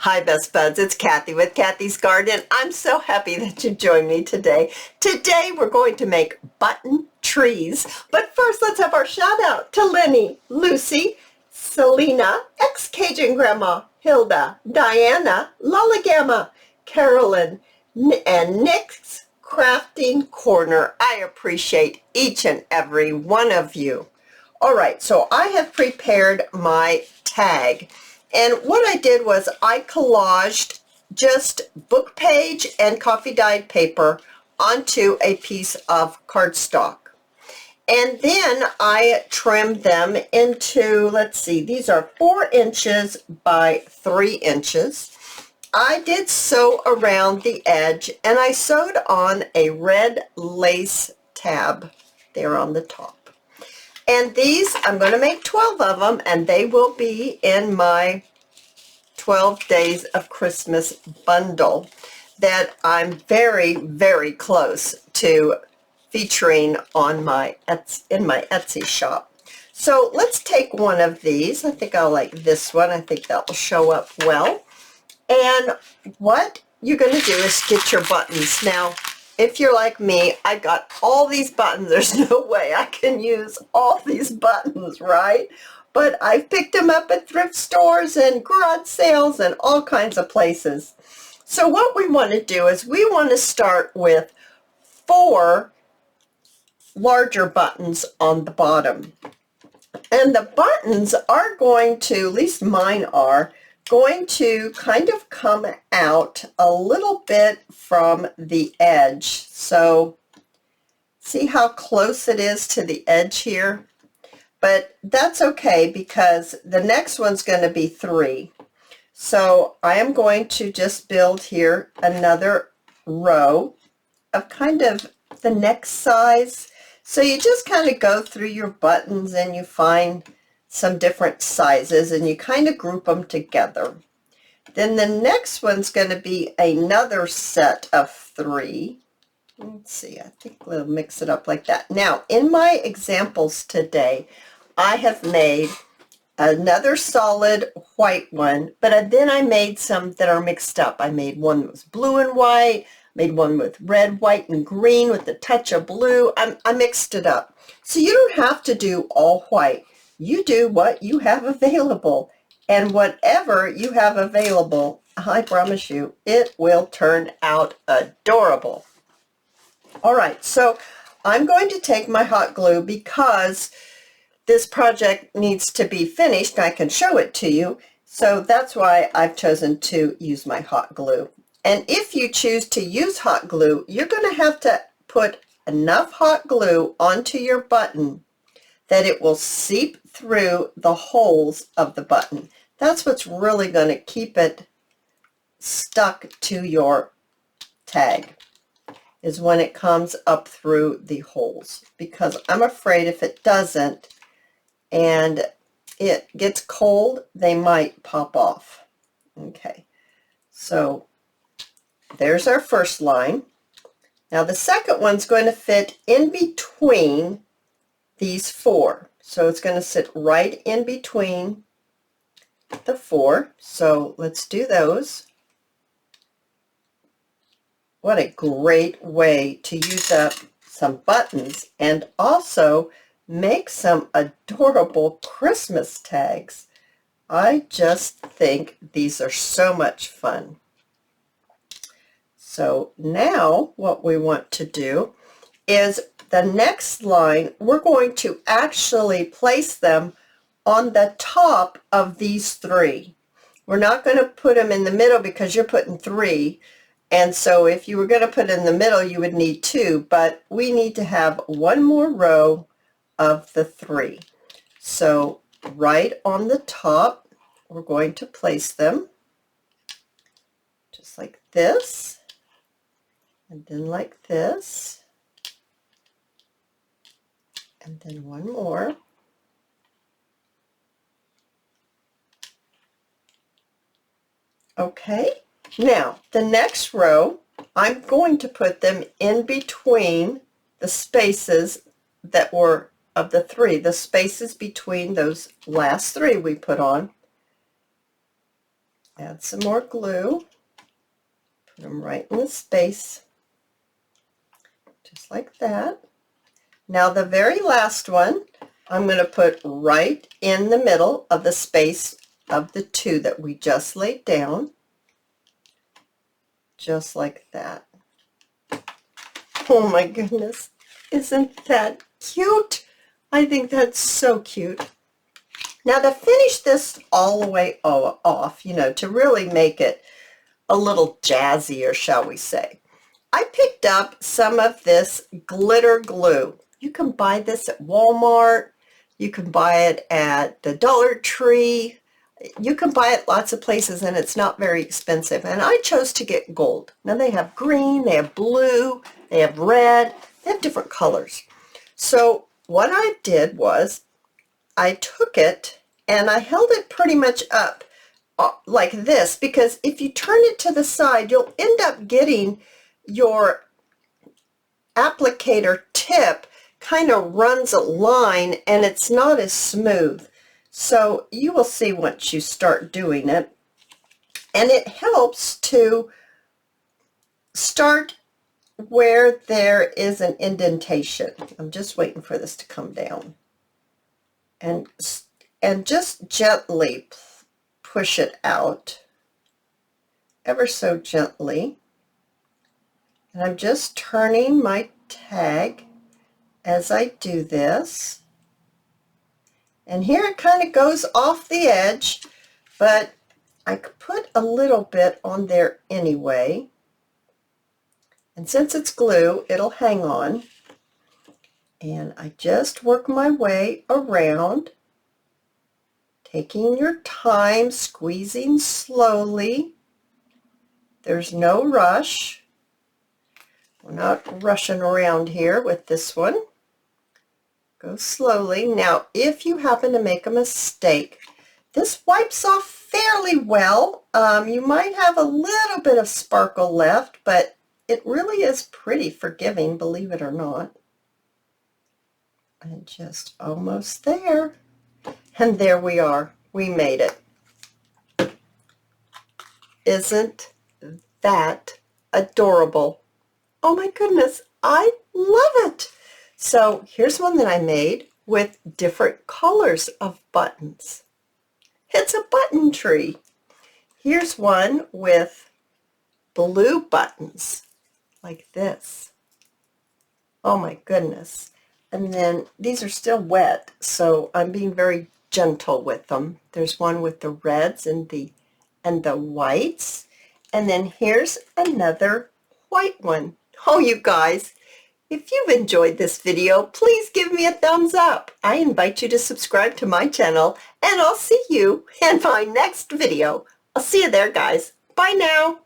Hi, Best Buds. It's Cathy with Cathy's Garden. I'm so happy that you joined me today. Today, we're going to make button trees. But first, let's have our shout out to Lenny, Lucy, Selena, ex-Cajun Grandma, Hilda, Diana, Lala Gamma, Carolyn, and Nick's Crafting Corner. I appreciate each and every one of you. All right, so I have prepared my tag. And what I did was I collaged just book page and coffee dyed paper onto a piece of cardstock. And then I trimmed them into, let's see, these are 4 inches by 3 inches. I did sew around the edge and I sewed on a red lace tab there on the top. And these, I'm going to make 12 of them, and they will be in my 12 Days of Christmas bundle that I'm very, very close to featuring on in my Etsy shop. So let's take one of these. I think I'll like this one. I think that will show up well. And what you're going to do is get your buttons. Now, if you're like me, I got all these buttons. There's no way I can use all these buttons, right? But I picked them up at thrift stores and garage sales and all kinds of places. So what we want to do is we want to start with 4 larger buttons on the bottom. And the buttons are going to, at least mine are, going to kind of come out a little bit from the edge. So see how close it is to the edge here? But that's okay because the next one's going to be 3. So I am going to just build here another row of kind of the next size. So you just kind of go through your buttons and you find some different sizes and you kind of group them together. Then the next one's going to be another set of 3. Let's see, I think we'll mix it up like that. Now, in my examples today, I have made another solid white one, but then I made some that are mixed up. I made one that was blue and white, made one with red, white, and green with a touch of blue. I mixed it up. So you don't have to do all white. You do what you have available. And whatever you have available, I promise you, it will turn out adorable. All right, so I'm going to take my hot glue because this project needs to be finished. I can show it to you. So that's why I've chosen to use my hot glue. And if you choose to use hot glue, you're going to have to put enough hot glue onto your button that it will seep through the holes of the button. That's what's really going to keep it stuck to your tag, is when it comes up through the holes. Because I'm afraid if it doesn't and it gets cold, they might pop off. Okay, so there's our first line. Now the second one's going to fit in between these 4. So it's going to sit right in between the 4. So let's do those. What a great way to use up some buttons and also make some adorable Christmas tags. I just think these are so much fun. So now what we want to do is the next line, we're going to actually place them on the top of these 3. We're not going to put them in the middle because you're putting 3. And so if you were going to put it in the middle, you would need 2. But we need to have one more row of the 3. So right on the top, we're going to place them just like this. And then like this. And then one more. Okay, now the next row, I'm going to put them in between the spaces that were of the 3, the spaces between those last 3 we put on. Add some more glue. Put them right in the space, just like that. Now the very last one, I'm going to put right in the middle of the space of the two that we just laid down, just like that. Oh my goodness, isn't that cute? I think that's so cute. Now to finish this all the way off, you know, to really make it a little jazzier, shall we say, I picked up some of this glitter glue. You can buy this at Walmart. You can buy it at the Dollar Tree. You can buy it lots of places, and it's not very expensive. And I chose to get gold. Now they have green, they have blue, they have red, they have different colors. So what I did was I took it and I held it pretty much up like this, because if you turn it to the side, you'll end up getting your applicator tip kind of runs a line and it's not as smooth. So you will see once you start doing it. And it helps to start where there is an indentation. I'm just waiting for this to come down. And just gently push it out, ever so gently. And I'm just turning my tag as I do this. And here it kind of goes off the edge, but I could put a little bit on there anyway. And since it's glue, it'll hang on. And I just work my way around, taking your time, squeezing slowly. There's no rush. We're not rushing around here with this one. Go slowly. Now, if you happen to make a mistake, this wipes off fairly well. You might have a little bit of sparkle left, but it really is pretty forgiving, believe it or not. And just almost there. And there we are. We made it. Isn't that adorable? Oh my goodness, I love it. So here's one that I made with different colors of buttons. It's a button tree. Here's one with blue buttons, like this. Oh my goodness. And then these are still wet, so I'm being very gentle with them. There's one with the reds and the whites. And then here's another white one. Oh, you guys, if you've enjoyed this video, please give me a thumbs up. I invite you to subscribe to my channel, and I'll see you in my next video. I'll see you there, guys. Bye now.